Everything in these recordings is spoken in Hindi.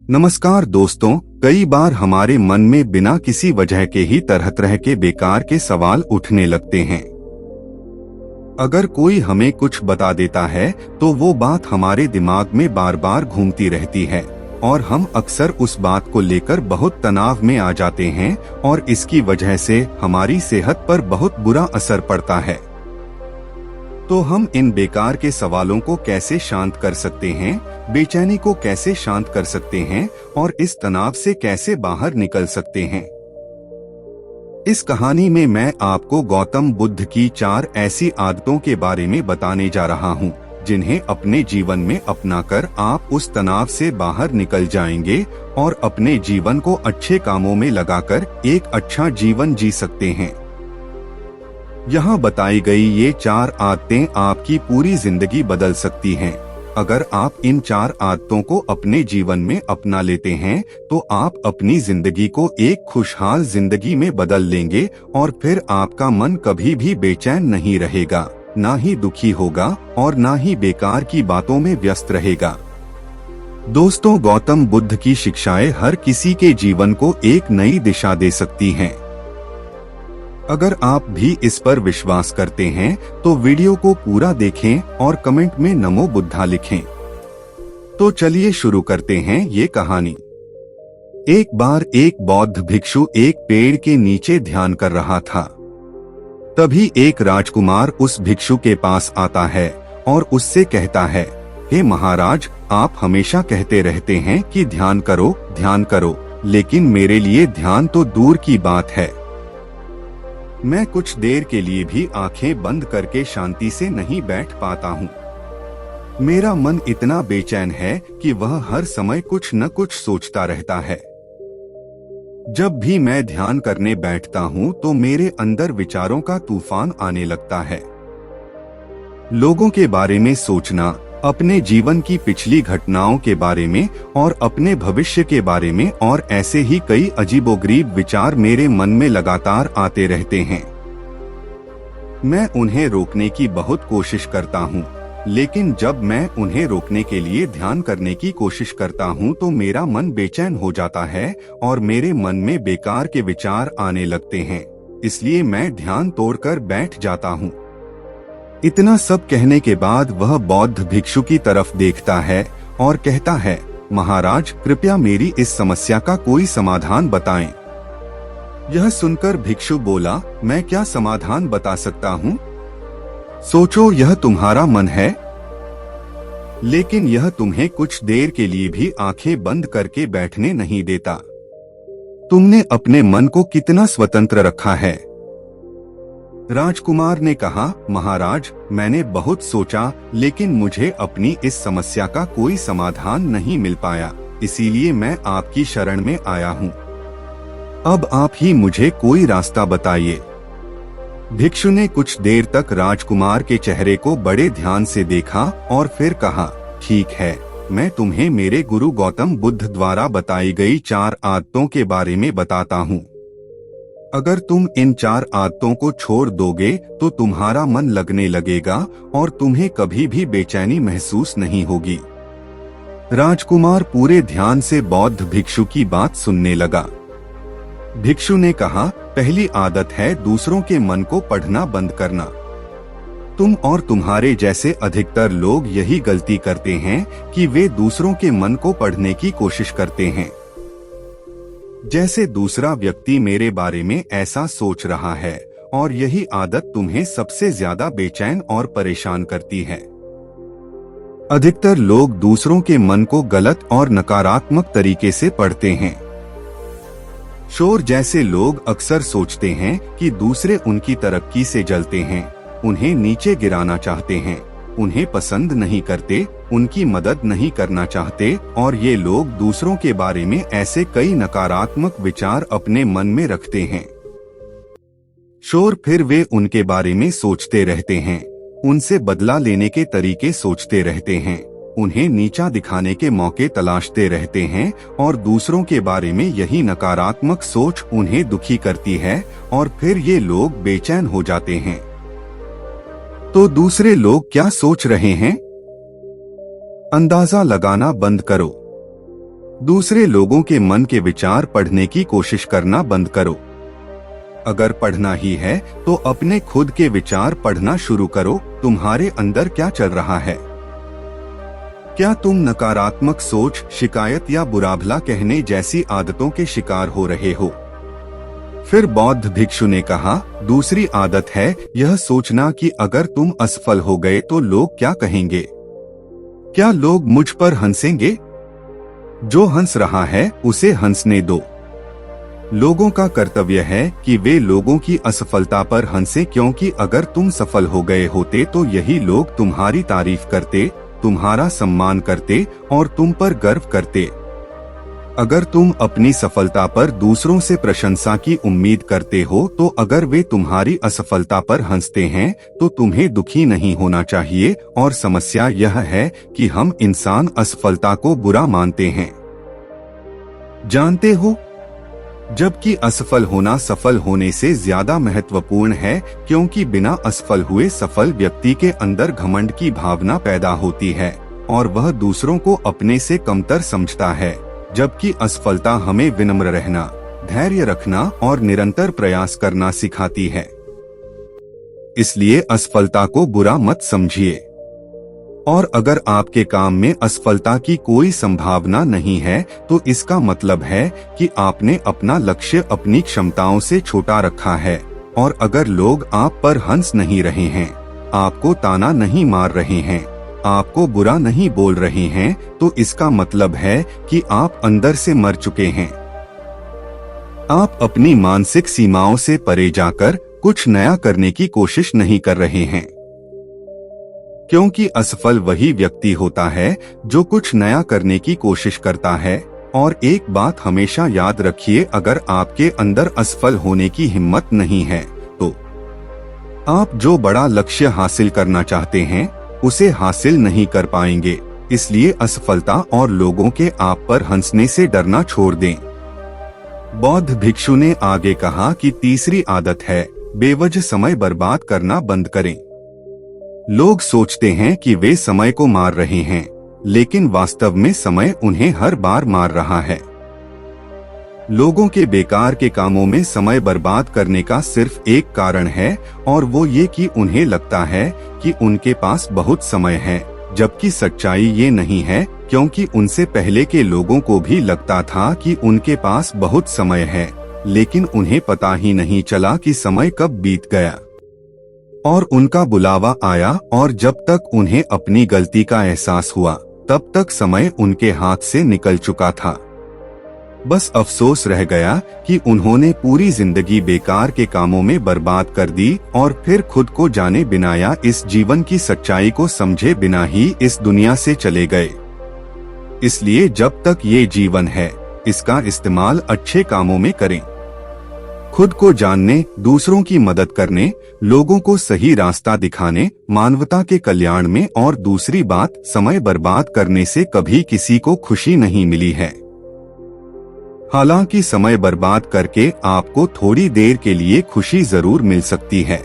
नमस्कार दोस्तों, कई बार हमारे मन में बिना किसी वजह के ही तरह तरह के बेकार के सवाल उठने लगते हैं। अगर कोई हमें कुछ बता देता है तो वो बात हमारे दिमाग में बार बार घूमती रहती है और हम अक्सर उस बात को लेकर बहुत तनाव में आ जाते हैं और इसकी वजह से हमारी सेहत पर बहुत बुरा असर पड़ता है। तो हम इन बेकार के सवालों को कैसे शांत कर सकते हैं, बेचैनी को कैसे शांत कर सकते हैं और इस तनाव से कैसे बाहर निकल सकते हैं। इस कहानी में मैं आपको गौतम बुद्ध की 4 ऐसी आदतों के बारे में बताने जा रहा हूं, जिन्हें अपने जीवन में अपनाकर आप उस तनाव से बाहर निकल जाएंगे और अपने जीवन को अच्छे कामों में लगाकर एक अच्छा जीवन जी सकते हैं। यहाँ बताई गई ये 4 आदतें आपकी पूरी जिंदगी बदल सकती हैं। अगर आप इन 4 आदतों को अपने जीवन में अपना लेते हैं तो आप अपनी जिंदगी को एक खुशहाल जिंदगी में बदल लेंगे और फिर आपका मन कभी भी बेचैन नहीं रहेगा, ना ही दुखी होगा और ना ही बेकार की बातों में व्यस्त रहेगा। दोस्तों, गौतम बुद्ध की शिक्षाएं हर किसी के जीवन को एक नई दिशा दे सकती हैं। अगर आप भी इस पर विश्वास करते हैं तो वीडियो को पूरा देखें और कमेंट में नमो बुद्धा लिखें। तो चलिए शुरू करते हैं ये कहानी। एक बार एक बौद्ध भिक्षु एक पेड़ के नीचे ध्यान कर रहा था। तभी एक राजकुमार उस भिक्षु के पास आता है और उससे कहता है, हे महाराज, आप हमेशा कहते रहते हैं कि ध्यान करो, लेकिन मेरे लिए ध्यान तो दूर की बात है। मैं कुछ देर के लिए भी आंखें बंद करके शांति से नहीं बैठ पाता हूँ। मेरा मन इतना बेचैन है कि वह हर समय कुछ न कुछ सोचता रहता है। जब भी मैं ध्यान करने बैठता हूँ तो मेरे अंदर विचारों का तूफान आने लगता है। लोगों के बारे में सोचना, अपने जीवन की पिछली घटनाओं के बारे में और अपने भविष्य के बारे में और ऐसे ही कई अजीबोगरीब विचार मेरे मन में लगातार आते रहते हैं। मैं उन्हें रोकने की बहुत कोशिश करता हूँ, लेकिन जब मैं उन्हें रोकने के लिए ध्यान करने की कोशिश करता हूँ तो मेरा मन बेचैन हो जाता है और मेरे मन में बेकार के विचार आने लगते हैं। इसलिए मैं ध्यान तोड़कर बैठ जाता हूँ। इतना सब कहने के बाद वह बौद्ध भिक्षु की तरफ देखता है और कहता है, महाराज, कृपया मेरी इस समस्या का कोई समाधान बताएं। यह सुनकर भिक्षु बोला, मैं क्या समाधान बता सकता हूँ? सोचो, यह तुम्हारा मन है, लेकिन यह तुम्हें कुछ देर के लिए भी आंखें बंद करके बैठने नहीं देता। तुमने अपने मन को कितना स्वतंत्र रखा है। राजकुमार ने कहा, महाराज, मैंने बहुत सोचा, लेकिन मुझे अपनी इस समस्या का कोई समाधान नहीं मिल पाया, इसीलिए मैं आपकी शरण में आया हूँ। अब आप ही मुझे कोई रास्ता बताइए। भिक्षु ने कुछ देर तक राजकुमार के चेहरे को बड़े ध्यान से देखा और फिर कहा, ठीक है, मैं तुम्हें मेरे गुरु गौतम बुद्ध द्वारा बताई गई 4 आदतों के बारे में बताता हूँ। अगर तुम इन 4 आदतों को छोड़ दोगे तो तुम्हारा मन लगने लगेगा और तुम्हें कभी भी बेचैनी महसूस नहीं होगी। राजकुमार पूरे ध्यान से बौद्ध भिक्षु की बात सुनने लगा। भिक्षु ने कहा, पहली आदत है दूसरों के मन को पढ़ना बंद करना। तुम और तुम्हारे जैसे अधिकतर लोग यही गलती करते हैं कि वे दूसरों के मन को पढ़ने की कोशिश करते हैं। जैसे दूसरा व्यक्ति मेरे बारे में ऐसा सोच रहा है, और यही आदत तुम्हें सबसे ज्यादा बेचैन और परेशान करती है। अधिकतर लोग दूसरों के मन को गलत और नकारात्मक तरीके से पढ़ते हैं। शोर जैसे लोग अक्सर सोचते हैं कि दूसरे उनकी तरक्की से जलते हैं, उन्हें नीचे गिराना चाहते हैं, उन्हें पसंद नहीं करते, उनकी मदद नहीं करना चाहते, और ये लोग दूसरों के बारे में ऐसे कई नकारात्मक विचार अपने मन में रखते हैं। शोर फिर वे उनके बारे में सोचते रहते हैं, उनसे बदला लेने के तरीके सोचते रहते हैं, उन्हें नीचा दिखाने के मौके तलाशते रहते हैं और दूसरों के बारे में यही नकारात्मक सोच उन्हें दुखी करती है और फिर ये लोग बेचैन हो जाते हैं। तो दूसरे लोग क्या सोच रहे हैं? अंदाजा लगाना बंद करो। दूसरे लोगों के मन के विचार पढ़ने की कोशिश करना बंद करो। अगर पढ़ना ही है तो अपने खुद के विचार पढ़ना शुरू करो। तुम्हारे अंदर क्या चल रहा है? क्या तुम नकारात्मक सोच, शिकायत या बुरा-भला कहने जैसी आदतों के शिकार हो रहे हो? फिर बौद्ध भिक्षु ने कहा, दूसरी आदत है यह सोचना कि अगर तुम असफल हो गए तो लोग क्या कहेंगे। क्या लोग मुझ पर हंसेंगे? जो हंस रहा है उसे हंसने दो। लोगों का कर्तव्य है कि वे लोगों की असफलता पर हंसे, क्योंकि अगर तुम सफल हो गए होते तो यही लोग तुम्हारी तारीफ करते, तुम्हारा सम्मान करते और तुम पर गर्व करते। अगर तुम अपनी सफलता पर दूसरों से प्रशंसा की उम्मीद करते हो तो अगर वे तुम्हारी असफलता पर हंसते हैं तो तुम्हें दुखी नहीं होना चाहिए। और समस्या यह है कि हम इंसान असफलता को बुरा मानते हैं, जानते हो, जबकि असफल होना सफल होने से ज्यादा महत्वपूर्ण है, क्योंकि बिना असफल हुए सफल व्यक्ति के अंदर घमंड की भावना पैदा होती है और वह दूसरों को अपने से कमतर समझता है, जबकि असफलता हमें विनम्र रहना, धैर्य रखना और निरंतर प्रयास करना सिखाती है। इसलिए असफलता को बुरा मत समझिए। और अगर आपके काम में असफलता की कोई संभावना नहीं है तो इसका मतलब है कि आपने अपना लक्ष्य अपनी क्षमताओं से छोटा रखा है। और अगर लोग आप पर हंस नहीं रहे हैं, आपको ताना नहीं मार रहे हैं, आपको बुरा नहीं बोल रहे हैं, तो इसका मतलब है कि आप अंदर से मर चुके हैं। आप अपनी मानसिक सीमाओं से परे जाकर कुछ नया करने की कोशिश नहीं कर रहे हैं, क्योंकि असफल वही व्यक्ति होता है जो कुछ नया करने की कोशिश करता है। और एक बात हमेशा याद रखिए, अगर आपके अंदर असफल होने की हिम्मत नहीं है तो आप जो बड़ा लक्ष्य हासिल करना चाहते हैं उसे हासिल नहीं कर पाएंगे। इसलिए असफलता और लोगों के आप पर हंसने से डरना छोड़ दें। बौद्ध भिक्षु ने आगे कहा कि तीसरी आदत है बेवजह समय बर्बाद करना बंद करें। लोग सोचते हैं कि वे समय को मार रहे हैं, लेकिन वास्तव में समय उन्हें हर बार मार रहा है। लोगों के बेकार के कामों में समय बर्बाद करने का सिर्फ एक कारण है, और वो ये कि उन्हें लगता है कि उनके पास बहुत समय है, जबकि सच्चाई ये नहीं है, क्योंकि उनसे पहले के लोगों को भी लगता था कि उनके पास बहुत समय है, लेकिन उन्हें पता ही नहीं चला कि समय कब बीत गया। और उनका बुलावा आया, और जब तक उन्हें अपनी गलती का एहसास हुआ तब तक समय उनके हाथ से निकल चुका था। बस अफसोस रह गया कि उन्होंने पूरी जिंदगी बेकार के कामों में बर्बाद कर दी और फिर खुद को जाने बिना या इस जीवन की सच्चाई को समझे बिना ही इस दुनिया से चले गए। इसलिए जब तक ये जीवन है, इसका इस्तेमाल अच्छे कामों में करें। खुद को जानने, दूसरों की मदद करने, लोगों को सही रास्ता दिखाने, मानवता के कल्याण में। और दूसरी बात, समय बर्बाद करने से कभी किसी को खुशी नहीं मिली है। हालांकि समय बर्बाद करके आपको थोड़ी देर के लिए खुशी जरूर मिल सकती है,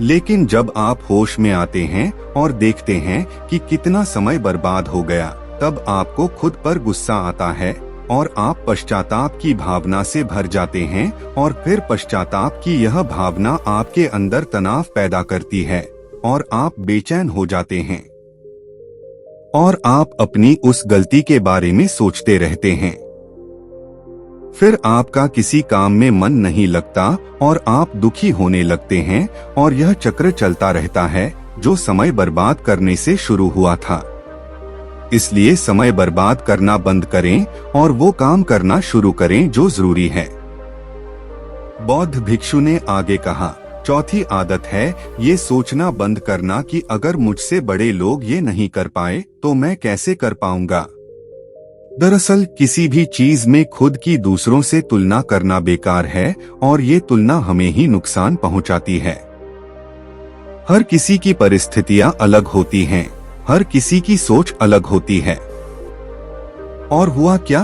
लेकिन जब आप होश में आते हैं और देखते हैं कि कितना समय बर्बाद हो गया, तब आपको खुद पर गुस्सा आता है और आप पश्चाताप की भावना से भर जाते हैं। और फिर पश्चाताप की यह भावना आपके अंदर तनाव पैदा करती है और आप बेचैन हो जाते हैं और आप अपनी उस गलती के बारे में सोचते रहते हैं। फिर आपका किसी काम में मन नहीं लगता और आप दुखी होने लगते हैं, और यह चक्र चलता रहता है जो समय बर्बाद करने से शुरू हुआ था। इसलिए समय बर्बाद करना बंद करें और वो काम करना शुरू करें जो जरूरी है। बौद्ध भिक्षु ने आगे कहा, चौथी आदत है ये सोचना बंद करना कि अगर मुझसे बड़े लोग ये नहीं कर पाए तो मैं कैसे कर पाऊंगा। दरअसल किसी भी चीज में खुद की दूसरों से तुलना करना बेकार है, और ये तुलना हमें ही नुकसान पहुंचाती है। हर किसी की परिस्थितियां अलग होती हैं, हर किसी की सोच अलग होती है। और हुआ क्या?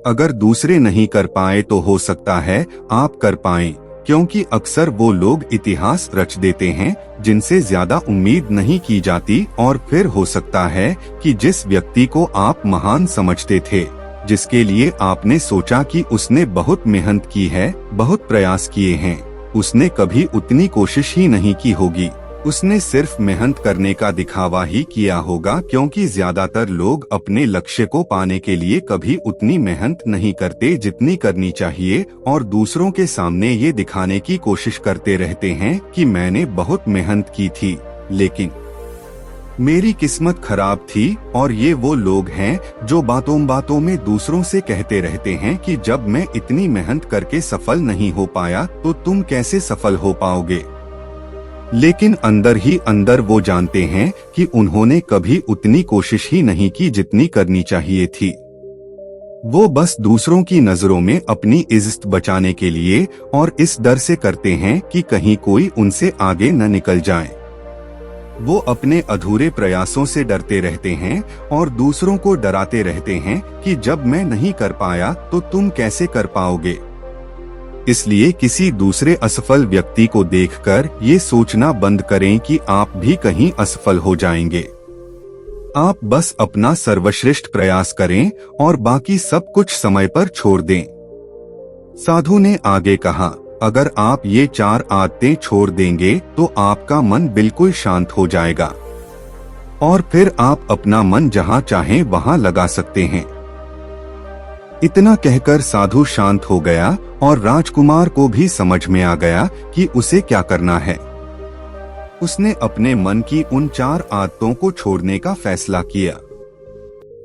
अगर दूसरे नहीं कर पाए तो हो सकता है आप कर पाएं, क्योंकि अक्सर वो लोग इतिहास रच देते हैं जिनसे ज्यादा उम्मीद नहीं की जाती, और फिर हो सकता है कि जिस व्यक्ति को आप महान समझते थे, जिसके लिए आपने सोचा कि उसने बहुत मेहनत की है, बहुत प्रयास किए हैं, उसने कभी उतनी कोशिश ही नहीं की होगी। उसने सिर्फ मेहनत करने का दिखावा ही किया होगा, क्योंकि ज्यादातर लोग अपने लक्ष्य को पाने के लिए कभी उतनी मेहनत नहीं करते जितनी करनी चाहिए, और दूसरों के सामने ये दिखाने की कोशिश करते रहते हैं कि मैंने बहुत मेहनत की थी, लेकिन मेरी किस्मत खराब थी। और ये वो लोग हैं जो बातों बातों में दूसरों से कहते रहते हैं कि जब मैं इतनी मेहनत करके सफल नहीं हो पाया तो तुम कैसे सफल हो पाओगे, लेकिन अंदर ही अंदर वो जानते हैं कि उन्होंने कभी उतनी कोशिश ही नहीं की जितनी करनी चाहिए थी। वो बस दूसरों की नजरों में अपनी इज्जत बचाने के लिए और इस डर से करते हैं कि कहीं कोई उनसे आगे न निकल जाए। वो अपने अधूरे प्रयासों से डरते रहते हैं और दूसरों को डराते रहते हैं कि जब मैं नहीं कर पाया तो तुम कैसे कर पाओगे। इसलिए किसी दूसरे असफल व्यक्ति को देखकर ये सोचना बंद करें कि आप भी कहीं असफल हो जाएंगे। आप बस अपना सर्वश्रेष्ठ प्रयास करें और बाकी सब कुछ समय पर छोड़ दें। साधु ने आगे कहा, अगर आप ये 4 आदतें छोड़ देंगे तो आपका मन बिल्कुल शांत हो जाएगा और फिर आप अपना मन जहां चाहें वहां लगा सकते हैं। इतना कहकर साधु शांत हो गया और राजकुमार को भी समझ में आ गया कि उसे क्या करना है। उसने अपने मन की उन 4 आदतों को छोड़ने का फैसला किया।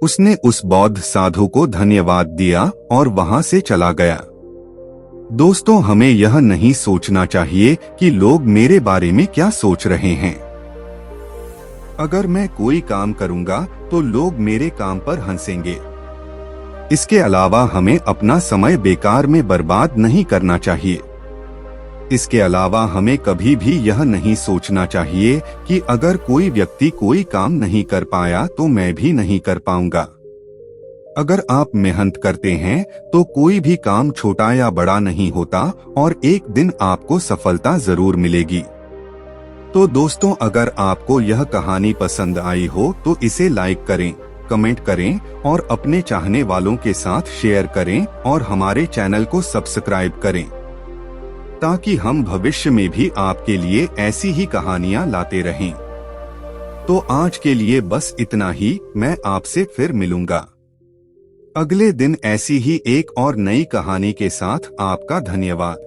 उसने उस बौद्ध साधु को धन्यवाद दिया और वहां से चला गया। दोस्तों, हमें यह नहीं सोचना चाहिए कि लोग मेरे बारे में क्या सोच रहे हैं। अगर मैं कोई काम करूंगा तो लोग मेरे काम पर हंसेंगे। इसके अलावा हमें अपना समय बेकार में बर्बाद नहीं करना चाहिए। इसके अलावा हमें कभी भी यह नहीं सोचना चाहिए कि अगर कोई व्यक्ति कोई काम नहीं कर पाया तो मैं भी नहीं कर पाऊंगा। अगर आप मेहनत करते हैं तो कोई भी काम छोटा या बड़ा नहीं होता और एक दिन आपको सफलता जरूर मिलेगी। तो दोस्तों, अगर आपको यह कहानी पसंद आई हो तो इसे लाइक करें, कमेंट करें और अपने चाहने वालों के साथ शेयर करें और हमारे चैनल को सब्सक्राइब करें, ताकि हम भविष्य में भी आपके लिए ऐसी ही कहानियां लाते रहें। तो आज के लिए बस इतना ही। मैं आपसे फिर मिलूंगा अगले दिन ऐसी ही एक और नई कहानी के साथ। आपका धन्यवाद।